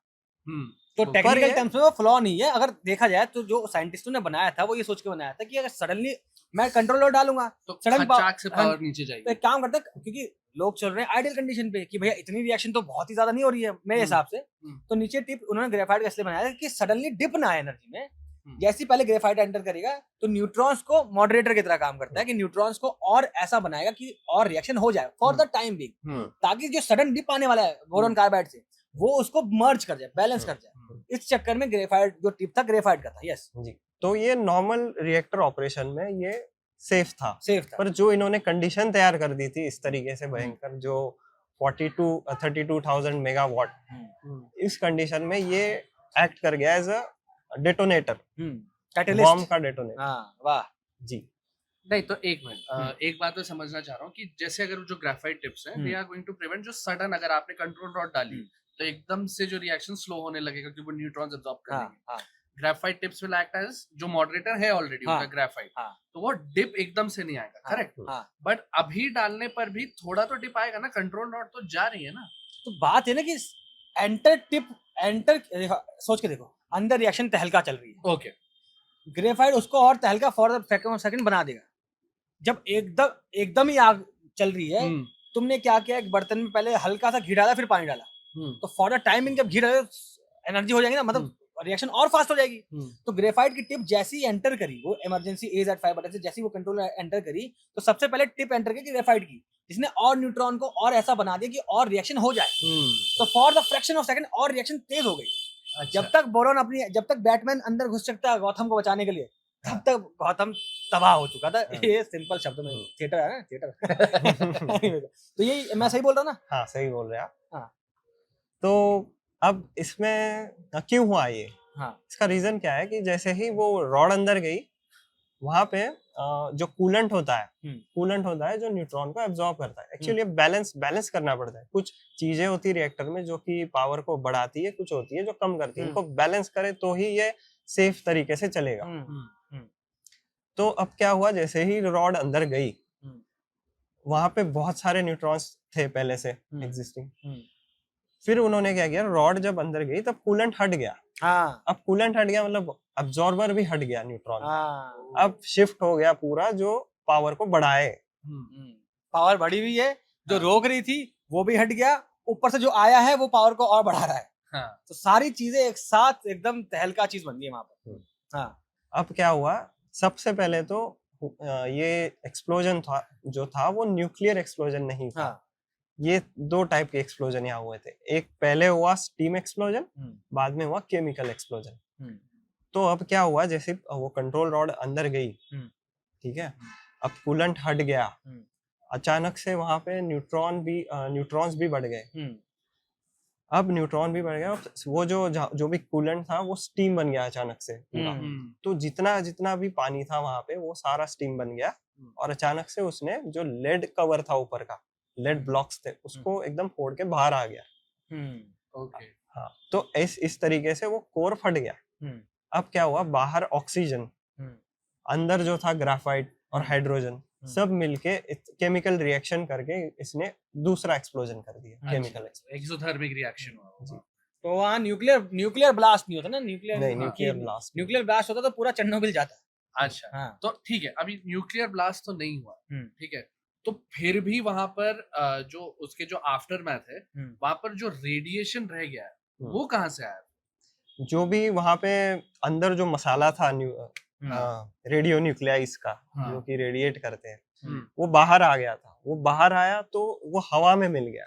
तो टेक्निकल टर्म्स में वो फ्लॉ नहीं है। अगर देखा जाए तो जो साइंटिस्टों ने बनाया था वो ये सोच के बनाया था कि अगर सडनली मैं कंट्रोल रॉड डालूंगा तो सडन खचाक से पावर नीचे तो जाएगी। एक काम करते हैं, क्योंकि लोग चल रहे हैं आइडियल कंडीशन पे कि भैया इतनी रिएक्शन तो बहुत ही ज्यादा नहीं हो रही है मेरे हिसाब से, तो नीचे टिप उन्होंने ग्रेफाइट का इसलिए बनाया कि सडनली डिप ना आए एनर्जी में। जैसे पहले ग्रेफाइट एंटर करेगा तो न्यूट्रॉन्स को मॉडरेटर की तरह काम करता है कि न्यूट्रॉन्स को और ऐसा बनाएगा कि और रिएक्शन हो जाए फॉर द टाइम बिंग, ताकि जो सडन डिप आने वाला है बोरॉन कार्बाइड से वो उसको मर्ज कर जाए, बैलेंस कर जाए। इस चक्कर में ग्रेफाइट जो टिप था ग्रेफाइट का था। यस जी, तो ये नॉर्मल रिएक्टर ऑपरेशन में ये सेफ था। सेफ था। पर जो इन्होंने कंडीशन तैयार कर दी थी इस तरीके से भयंकर, जो 32,000 मेगावाट, इस कंडीशन में ये एक्ट कर गया एज अ डेटोनेटर, बॉम्ब का डेटोनेटर। हाँ, वाह जी। नहीं तो एक मिनट, एक बात तो समझना चाह रहा हूँ कि जैसे अगर जो ग्रेफाइट टिप्स हैं, they are going to prevent जो सडन अगर आपने कंट्रोल रॉड डाली तो एकदम से जो रिएक्शन स्लो होने लगेगा क्योंकि वो न्यूट्रॉन्स अब्सॉर्ब कर लेंगे। Graphite tips will act as जो मॉडरेटर है ऑलरेडी उनका ग्रेफाइट, तो वो डिप एकदम से नहीं आएगा, करेक्ट। बट अभी डालने पर भी थोड़ा तो डिप आएगा ना, कंट्रोल रॉड तो जा रही है ना। तो बात है ना कि एंटर सोच के देखो, अंदर रिएक्शन तहलका चल रही है, ओके, ग्रेफाइट उसको और तहलका फॉर द सेकंड बना देगा। जब एकदम ही आग चल रही है, तुमने क्या किया, एक बर्तन में पहले हल्का सा घी डाला फिर पानी डाला, तो फॉर द टाइमिंग जब घी डाले एनर्जी हो जाएगी ना, मतलब रिएक्शन और फास्ट हो जाएगी। तो ग्रेफाइट की टिप जैसी एंटर करी, वो इमरजेंसी AZ5 बटन से जैसी वो कंट्रोल एंटर करी, तो सबसे पहले टिप एंटर की ग्रेफाइट की, जिसने और न्यूट्रॉन को और ऐसा बना दिया कि और रिएक्शन हो जाए। तो for the fraction of second और रिएक्शन तेज हो गई। अच्छा। जब तक बैटमैन अंदर घुस सकता है गौथम को बचाने के लिए, तब तक गौथम तबाह हो चुका था। ये सिंपल शब्द में थिएटर है ना, थिएटर। तो ये मैं सही बोल रहा हूँ ना? हाँ, सही बोल रहे हैं आप। हाँ। तो अब इसमें क्यों हुआ ये? हाँ। इसका रीजन क्या है कि जैसे ही वो रॉड अंदर गई, वहां पे जो कूलेंट होता है जो न्यूट्रॉन को एब्जॉर्ब करता है। एक्चुअली बैलेंस करना पड़ता है। कुछ चीजें होती है रिएक्टर में जो कि पावर को बढ़ाती है, कुछ होती है जो कम करती है। इनको बैलेंस करे तो ही ये सेफ तरीके से चलेगा। तो अब क्या हुआ, जैसे ही रॉड अंदर गई, वहां पे बहुत सारे न्यूट्रॉन्स थे पहले से एग्जिस्टिंग। फिर उन्होंने क्या किया, रॉड जब अंदर गई तब कूलेंट हट गया। हाँ। अब कूलेंट हट गया मतलब अब्जॉर्बर भी हट गया न्यूट्रॉन। अब शिफ्ट हो गया पूरा जो पावर को बढ़ाए। पावर बढ़ी हुई है, जो रोक रही थी वो भी हट गया, ऊपर से जो आया है वो पावर को और बढ़ा रहा है। हाँ। तो सारी चीजें एक साथ एकदम तहलका चीज बन गई वहां पर। हाँ। अब क्या हुआ, सबसे पहले तो ये एक्सप्लोजन जो था वो न्यूक्लियर एक्सप्लोजन नहीं था। हाँ। ये दो टाइप के एक्सप्लोजन यहाँ हुए थे। एक पहले हुआ स्टीम एक्सप्लोजन, बाद में हुआ केमिकल एक्सप्लोजन। तो अब क्या हुआ, जैसे वो कंट्रोल रॉड अंदर गई, ठीक है, अब कूलेंट हट गया, अचानक से वहां पे न्यूट्रॉन्स भी बढ़ गए। अब न्यूट्रॉन भी बढ़ गया, वो जो भी कूलेंट था वो स्टीम बन गया अचानक से पूरा। तो जितना भी पानी था वहां पे वो सारा स्टीम बन गया, और अचानक से उसने जो लेड कवर था ऊपर का, लेड ब्लॉक्स थे, उसको एकदम फोड़ के बाहर आ गया। ओके। हाँ, तो इस तरीके से वो कोर फट गया। अब क्या हुआ, बाहर ऑक्सीजन, अंदर जो था ग्राफाइट और हाइड्रोजन, सब मिलके केमिकल रिएक्शन करके इसने दूसरा एक्सप्लोजन कर दिया। केमिकल एक्सोथर्मिक रिएक्शन हुआ। तो वहाँ न्यूक्लियर ब्लास्ट नहीं होता ना, न्यूक्लियर ब्लास्ट होता तो पूरा चेरनोबिल जाता। अच्छा। हाँ। तो ठीक है, अभी न्यूक्लियर ब्लास्ट तो नहीं हुआ, ठीक है, तो फिर भी वहां पर जो उसके जो आफ्टर मैथ है, वहां पर जो रेडिएशन रह गया है वो कहाँ से आया? जो भी वहां पे अंदर जो मसाला था रेडियो न्यूक्लियाइस का, जो कि रेडिएट करते हैं, वो बाहर आ गया था। वो बाहर आया तो वो हवा में मिल गया।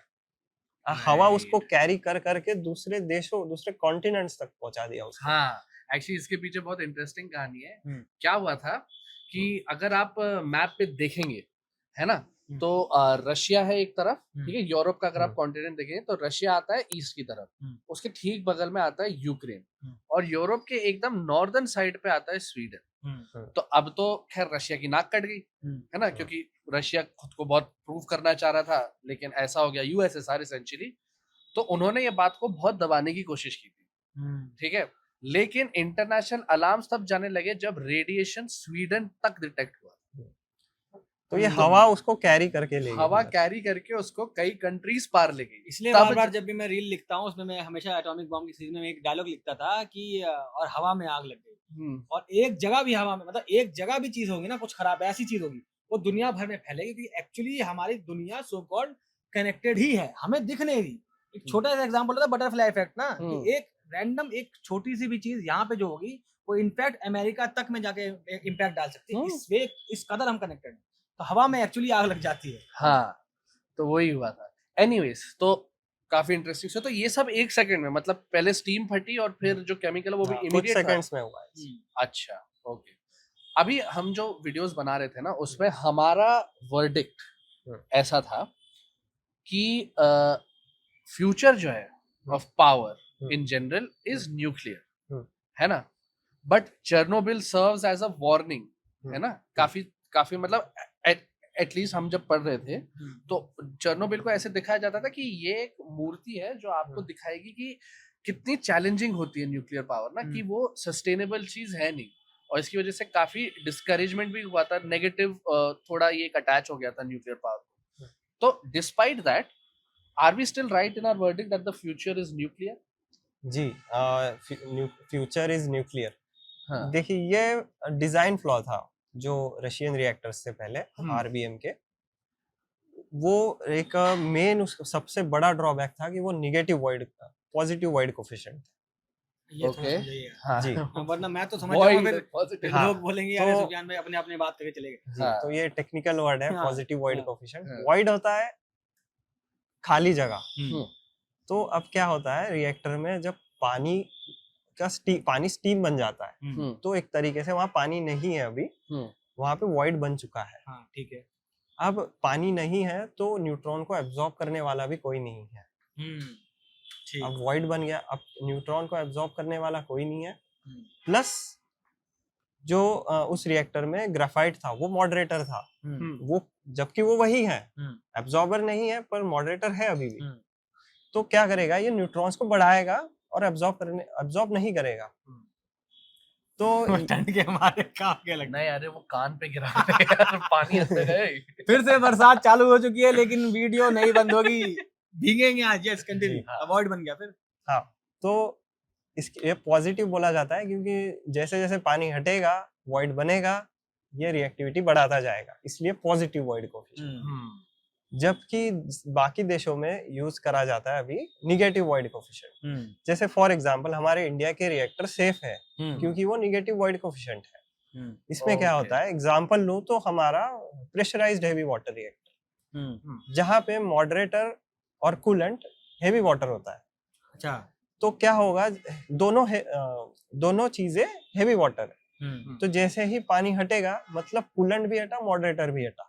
हवा उसको कैरी कर करके दूसरे देशों, दूसरे कॉन्टिनेंट्स तक पहुंचा दिया उसको। हाँ, एक्चुअली इसके पीछे बहुत इंटरेस्टिंग कहानी है। क्या हुआ था कि अगर आप मैप पे देखेंगे, है ना, तो रशिया है एक तरफ, ठीक है, यूरोप का अगर आप कॉन्टिनेंट देखेंगे तो रशिया आता है ईस्ट की तरफ, उसके ठीक बगल में आता है यूक्रेन, और यूरोप के एकदम नॉर्दर्न साइड पे आता है स्वीडन। तो अब तो खैर रशिया की नाक कट गई, है ना, क्योंकि रशिया खुद को बहुत प्रूव करना चाह रहा था, लेकिन ऐसा हो गया यूएसएसआर एसेंशियली, तो उन्होंने ये बात को बहुत दबाने की कोशिश की थी, ठीक है, लेकिन इंटरनेशनल अलार्म्स तब जाने लगे जब रेडिएशन स्वीडन तक डिटेक्ट हुआ। तो ये हवा उसको कैरी करके ले गई, हवा कैरी करके उसको कई कंट्रीज पार ले गई। इसलिए बार-बार जब भी मैं रील लिखता हूँ उसमें मैं हमेशा एटॉमिक बॉम्ब की सीरीज में एक डायलॉग लिखता था कि और हवा में आग लग गई, और एक जगह भी हवा में, मतलब एक जगह भी चीज होगी ना कुछ खराब ऐसी चीज होगी, वो दुनिया भर में फैलेगी, क्योंकि एक्चुअली हमारी दुनिया सो कॉल्ड कनेक्टेड ही है, हमें दिख नहीं रही। एक छोटा सा एग्जांपल होता है बटरफ्लाई इफेक्ट ना, कि एक रैंडम एक छोटी सी भी चीज यहाँ पे जो होगी वो इनफैक्ट अमेरिका तक में जाके इम्पैक्ट डाल सकती है। इस कदर हम कनेक्टेड हैं। तो हवा में एक्चुअली आग लग जाती है। हाँ, तो वही हुआ था। एनीवेज, तो काफी इंटरेस्टिंग से, तो ये सब एक सेकंड में, मतलब पहले स्टीम फटी और फिर जो केमिकल वो भी इमीडिएट सेकंड्स में हुआ है। अच्छा, ओके। अभी हम जो वीडियोस बना रहे थे ना, उसमें हमारा वर्डिक्ट ऐसा था कि फ्यूचर जो है of power in general is nuclear, है ना, but Chernobyl serves as a warning, है ना, काफी मतलब एटलीस्ट हम जब पढ़ रहे थे तो चेर्नोबिल को ऐसे दिखाया जाता था कि ये एक मूर्ति है जो आपको दिखाएगी कि कितनी चैलेंजिंग होती है न्यूक्लियर पावर ना, कि वो सस्टेनेबल चीज है नहीं, और इसकी वजह से काफी डिस्करेजमेंट भी हुआ था, नेगेटिव थोड़ा ये अटैच हो गया था न्यूक्लियर पावर। तो despite that, are we still right in our verdict that the future is nuclear? जी, फ्यूचर इज न्यूक्लियर। हाँ। देखिए, ये डिजाइन फ्लॉ था जो रशियन रिएक्टर्स से पहले आरबीएम के, वो एक मेन सबसे बड़ा ड्रॉबैक था कि वो निगेटिव वॉइड का पॉजिटिव वॉइड कोफिशिएंट ये थोड़ा Okay. समझाइए। हाँ। जी। वरना मैं तो समझ जाऊंगा फिर Positive. हाँ, लोग बोलेंगे यार तो- सुफियान भाई अपने अपने बात करके चले गए। जी, हाँ। तो ये टेक्निकल वर्ड है हाँ, पॉजिटिव वॉइड हाँ, कोफिशिएंट। हाँ। वॉइड होता है खाली जगह। हम्म, तो अब क्या होता है रिएक्टर में, जब पानी स्टीम बन जाता है, हम्म, तो एक तरीके से वहाँ पानी नहीं है अभी, वहाँ पे वॉइड बन चुका है। हाँ ठीक है। अब पानी नहीं है तो न्यूट्रॉन को एब्जॉर्ब करने वाला भी कोई नहीं है। ठीक। अब वॉइड बन गया, अब न्यूट्रॉन को एब्जॉर्ब करने वाला कोई नहीं है, हम्म, प्लस जो उस रिएक्टर में ग्राफाइट था वो मॉडरेटर था, वो जबकि वो वही है, एब्जॉर्बर नहीं है पर मॉडरेटर है अभी भी। तो क्या करेगा, ये न्यूट्रॉन्स को बढ़ाएगा और एब्जॉर्ब नहीं करेगा। तो ठंड के हमारे काम के लगता नहीं यार, वो कान पे गिरा रहे हैं यार, पानी अंदर है। फिर से बरसात चालू हो चुकी है लेकिन वीडियो नहीं बंद होगी, भीगेंगे आज। Yes continue. हाँ। अवॉइड बन गया फिर। हाँ, तो ये पॉजिटिव बोला जाता है क्योंकि जैसे जैसे पानी हटेगा वॉइड बनेगा, ये रिएक्टिविटी बढ़ाता जाएगा, इसलिए पॉजिटिव वॉइड कोफिशिएंट। जबकि बाकी देशों में यूज करा जाता है अभी निगेटिव वॉइड कोफिशिएंट। जैसे फॉर एग्जांपल हमारे इंडिया के रिएक्टर सेफ है क्योंकि वो निगेटिव वॉइड कोफिशिएंट है। इसमें क्या Okay. होता है, एग्जांपल लूं तो हमारा प्रेशराइज्ड हेवी वाटर रिएक्टर, जहाँ पे मॉडरेटर और कूलेंट हेवी वाटर होता है। अच्छा। तो क्या होगा, दोनों चीजें हेवी वाटर है, तो जैसे ही पानी हटेगा मतलब कूलेंट भी हटा, मॉडरेटर भी हटा।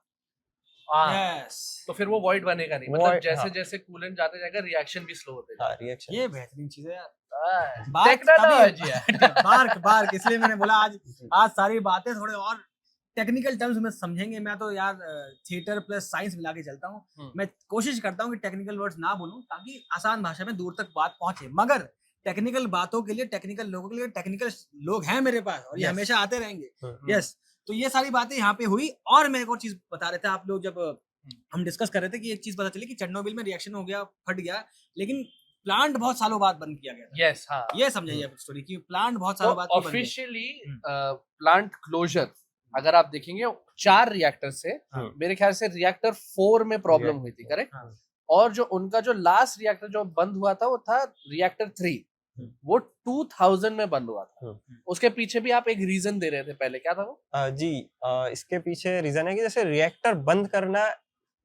यस। तो फिर वो वॉइड बनेगा नहीं, मतलब Void, जैसे हाँ। जैसे कूलेंट जाते जाएगा रिएक्शन भी स्लो होते हाँ, रिएक्शन। ये बेहतरीन चीज है यार। जाएगा। बात टेक्नोलॉजी है। बार्क इसलिए मैंने बोला आज सारी बातें थोड़े और टेक्निकल टर्म्स में समझेंगे। मैं तो यार थिएटर प्लस साइंस मिला के चलता हूँ। मैं कोशिश करता हूँ कि टेक्निकल वर्ड्स ना बोलूं ताकि आसान भाषा में दूर तक बात पहुंचे, मगर टेक्निकल बातों के लिए टेक्निकल लोगों के लिए टेक्निकल लोग हैं मेरे पास और ये Yes. हमेशा आते रहेंगे। यस, तो ये सारी बातें यहाँ पे हुई। और मैं एक और चीज बता रहे थे, आप लोग जब हम डिस्कस कर रहे थे कि एक चीज पता चली कि चेर्नोबिल में रिएक्शन हो गया, फट गया, लेकिन प्लांट बहुत सालों बाद बंद किया गया था। यस, हाँ। ये समझाइए आप स्टोरी कि प्लांट बहुत सालों बाद क्यों बंद किया? ऑफिशियली प्लांट क्लोजर अगर आप देखेंगे 4 रिएक्टर से, हाँ। मेरे ख्याल से रिएक्टर 4 में प्रॉब्लम हुई थी, करेक्ट? हाँ। और जो उनका जो लास्ट रिएक्टर जो बंद हुआ था वो था रिएक्टर 3, वो 2000 में बंद हुआ था। उसके पीछे भी आप एक रीजन दे रहे थे पहले, क्या था वो? जी, इसके पीछे रीजन है कि जैसे रिएक्टर बंद करना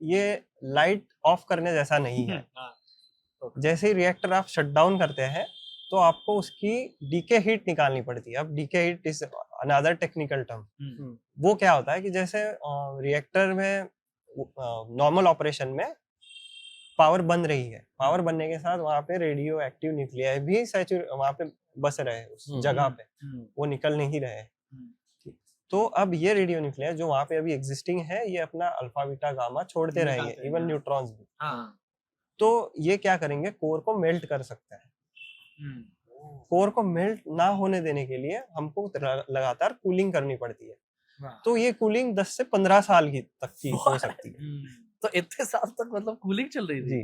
ये लाइट ऑफ करने जैसा नहीं है। जैसे ही रिएक्टर आप शट डाउन करते हैं तो आपको उसकी डीके हीट निकालनी पड़ती है। अब decay heat is another technical term. वो क्या होता है कि जैसे रिएक्टर में नॉर्मल ऑपरेशन में पावर बन रही है, पावर बनने के साथ वहाँ पे रेडियो एक्टिव न्यूक्लियाई भी वहाँ पे बस रहे उस जगह पे, वो निकल नहीं रहे। तो अब ये रेडियो न्यूक्लियाई जो वहाँ पे अभी एग्जिस्टिंग है, ये अपना अल्फा बीटा गामा छोड़ते रहेंगे, इवन न्यूट्रॉन्स भी। तो ये क्या करेंगे, कोर को मेल्ट कर सकते हैं। कोर को मेल्ट ना होने देने के लिए हमको लगातार कूलिंग करनी पड़ती है। तो ये कूलिंग 10 से 15 साल तक की हो सकती है। तो इतने साल तक मतलब कूलिंग चल रही थी। जी,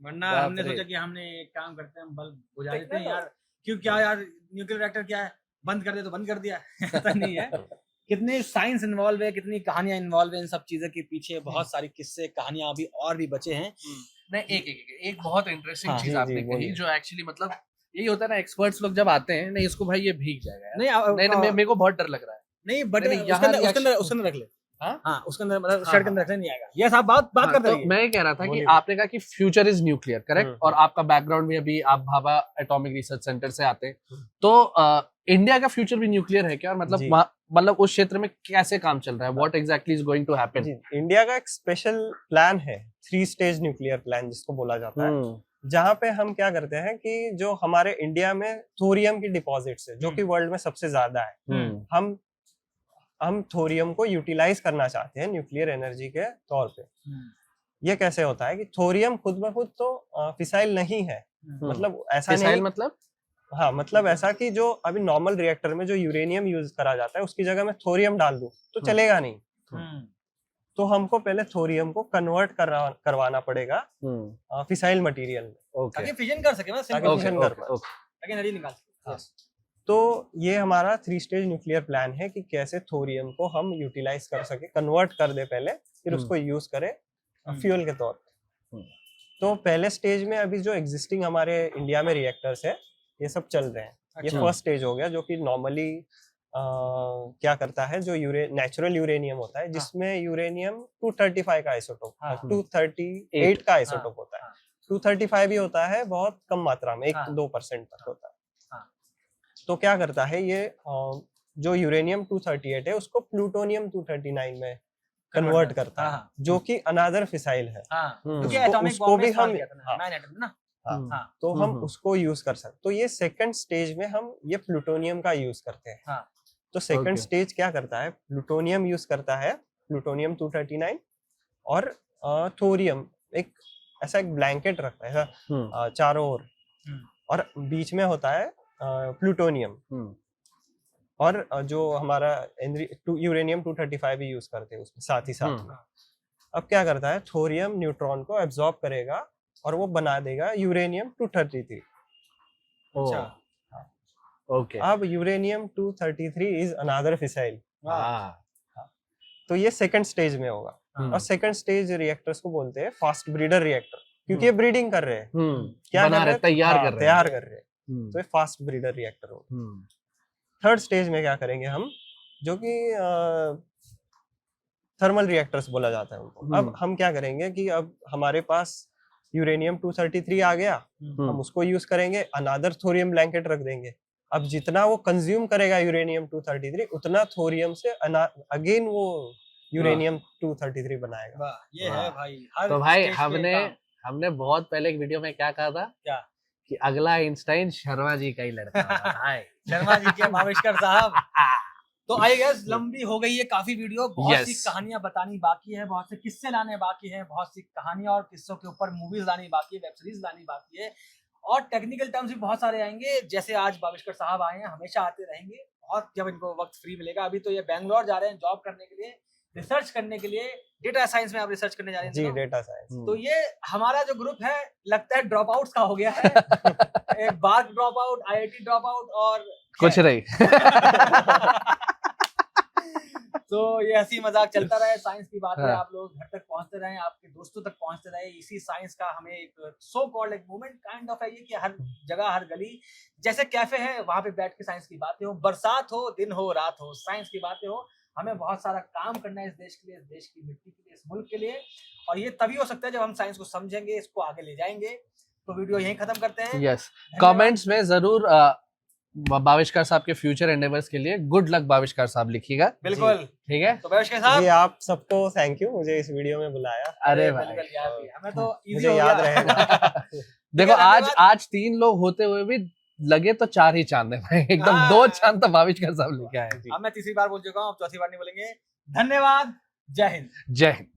वरना हमने सोचा कि हमने एक काम करते हैं, बल्ब बुझा देते हैं यार, क्यों क्या यार, न्यूक्लियर रिएक्टर क्या है, बंद कर दे तो बंद कर दिया। ऐसा नहीं है। कितने साइंस इन्वॉल्व है, कितनी कहानियां इन्वॉल्व है इन सब चीजों के पीछे, बहुत सारी किस्से कहानियां अभी और भी बचे हैं। नहीं, एक बहुत इंटरेस्टिंग हाँ, चीज जी, आपने जी, कही, बोलिए। जो एक्चुअली मतलब यही होता है ना, एक्सपर्ट्स लोग जब आते हैं, नहीं इसको भाई ये भीग जाएगा यार। नहीं नहीं, मेरे को बहुत डर लग रहा है। नहीं, बट नहीं, उसके यहाँ अंदर रख ले। हाँ? हाँ, उसके अंदर मतलब हाँ, शर्ट के अंदर रखने नहीं आएगा। ये सब बात हाँ, करते तो रहिए। मैं ये कह रहा था कि बोलिए। आपने कहा कि फ्यूचर इज न्यूक्लियर, करेक्ट? हम्म। और आपका बैकग्राउंड भी अभी आप भाभा एटॉमिक रिसर्च सेंटर से आते हैं, तो इंडिया का फ्यूचर भी न्यूक्लियर है क्या? और मतलब जी। मतलब उस क्षेत्र में कैसे काम चल रहा है, what exactly is going to happen? जी, इंडिया का एक स्पेशल प्लान है, 3 स्टेज न्यूक्लियर प्लान जिसको बोला जाता है, जहाँ पे हम क्या करते हैं कि जो हमारे इंडिया में थोरियम की डिपॉजिट्स है जो कि वर्ल्ड में सबसे ज्यादा है, हम थोरियम को यूटिलाइज करना चाहते हैं न्यूक्लियर एनर्जी के तौर पे। ये कैसे होता है कि थोरियम खुद ब खुद तो फिसाइल नहीं है, मतलब ऐसा नहीं, मतलब हाँ मतलब ऐसा कि जो अभी नॉर्मल रिएक्टर में जो यूरेनियम यूज करा जाता है उसकी जगह में थोरियम डाल दूं तो चलेगा नहीं, तो हमको पहले थोरियम को कन्वर्ट करवाना पड़ेगा फिसाइल मटेरियल में, ताकि फिजन कर सके, ताकि फिशन कर पाए, ताकि एनर्जी निकाल सके। तो ये हमारा 3 स्टेज न्यूक्लियर प्लान है कि कैसे थोरियम को हम यूटिलाइज कर सके, कन्वर्ट कर दे पहले, फिर उसको यूज करें फ्यूल के तौर पे। तो पहले स्टेज में अभी जो एग्जिस्टिंग हमारे इंडिया में रिएक्टर्स है ये सब चल रहे हैं। ये फर्स्ट स्टेज हो गया जो कि नॉर्मली क्या करता है, जो नेचुरल यूरेनियम होता है जिसमें यूरेनियम 235 का आइसोटोप, 238 का आइसोटोप होता है, 235 भी होता है बहुत कम मात्रा में, 1-2% तक होता है। तो क्या करता है ये जो यूरेनियम 238 है उसको प्लूटोनियम 239 में कन्वर्ट करता है, जो कि अनदर फिसाइल है, उसको भी हम तो हम उसको यूज कर सकते। तो ये सेकंड स्टेज में हम ये प्लूटोनियम का यूज करते हैं। तो सेकंड स्टेज क्या करता है, प्लूटोनियम यूज करता है, प्लूटोनियम 239 और थोरियम, एक ऐसा एक ब्लैंकेट रखता है ऐसा चारों ओर, और बीच में होता है प्लूटोनियम, और जो हमारा यूरेनियम 235 भी यूज करते हैं उसमें साथ ही साथ में। अब क्या करता है, थोरियम न्यूट्रॉन को एब्जॉर्ब करेगा और वो बना देगा यूरेनियम 233। अच्छा, ओके। अब यूरेनियम 233 इज अनदर फिसाइल, तो ये सेकंड स्टेज में होगा। और सेकंड स्टेज रिएक्टर्स को बोलते हैं फास्ट ब्रीडर रिएक्टर, क्योंकि ये ब्रीडिंग कर रहे हैं, क्या कर रहे हैं, तैयार कर रहे हैं, तो ये फास्ट ब्रीडर रिएक्टर होगा। थर्ड स्टेज में क्या करेंगे हम, जो कि थर्मल रिएक्टर्स बोला जाता है उनको। अब हम क्या करेंगे कि अब हमारे पास यूरेनियम 233 आ गया, हम उसको यूज करेंगे, अनदर थोरियम ब्लैंकेट रख देंगे। अब जितना वो कंज्यूम करेगा यूरेनियम 233 उतना थोरियम से अगेन वो यूरेनियम 233 बनाएगा। ये है भाई। तो भाई हमने बहुत पहले एक वीडियो में क्या कहा था, क्या कि अगला आइंस्टाइन शर्मा जी का ही लड़का है। शर्मा जी के भावेशकर साहब। तो आई गेस लंबी हो गई है काफी वीडियो, बहुत सी कहानियां बतानी बाकी है, बहुत से किस्से लाने बाकी है, बहुत सी कहानियां और किस्सों के ऊपर मूवीज लानी बाकी है, वेब सीरीज लानी बाकी है, और टेक्निकल टर्म्स भी बहुत सारे आएंगे। जैसे आज भावेशकर साहब आए हैं, हमेशा आते रहेंगे, और जब इनको वक्त फ्री मिलेगा। अभी तो ये बैंगलोर जा रहे हैं जॉब करने के लिए, रिसर्च करने के लिए, डेटा साइंस में आप रिसर्च करने जा रहे हैं जी, डेटा साइंस। तो ये हमारा जो ग्रुप है लगता है ड्रॉप आउट्स का हो गया है। BARC drop out, IIT drop out और कुछ नहीं। तो ये हंसी मजाक चलता रहे, साइंस की बात है, आप लोग घर तक पहुंचते रहे, आपके दोस्तों तक पहुंचते रहे। इसी साइंस का हमें एक सो कॉल्ड एक मूवमेंट काइंड ऑफ है ये, कि हर जगह हर गली जैसे कैफे है वहां पे बैठ के साइंस की बातें हो, बरसात हो, दिन हो, रात हो, साइंस की बातें हो। हमें बहुत सारा काम करना है इस देश के लिए, इस देश की मिट्टी के लिए, इस मुल्क के लिए, और ये तभी हो सकता है जब हम साइंस को समझेंगे, इसको आगे ले जाएंगे। तो वीडियो यहीं खत्म करते हैं। यस, कमेंट्स में जरूर भावेशकर साहब के फ्यूचर एंडेवर्स के लिए गुड लक भावेशकर साहब लिखिएगा। बिल्कुल, ठीक है। तो भावेशकर साहब जी, आप सबको थैंक यू मुझे इस वीडियो में बुलाया। अरे भाई, हमें तो मुझे याद रहेगा। देखो आज 3 लोग होते हुए भी लगे तो 4 ही चांद है भाई, एकदम 2 चांद तो भावेशकर साहब लेके आए। अब मैं तीसरी बार बोल चुका हूँ, अब चौथी बार नहीं बोलेंगे। धन्यवाद, जय हिंद। जय हिंद।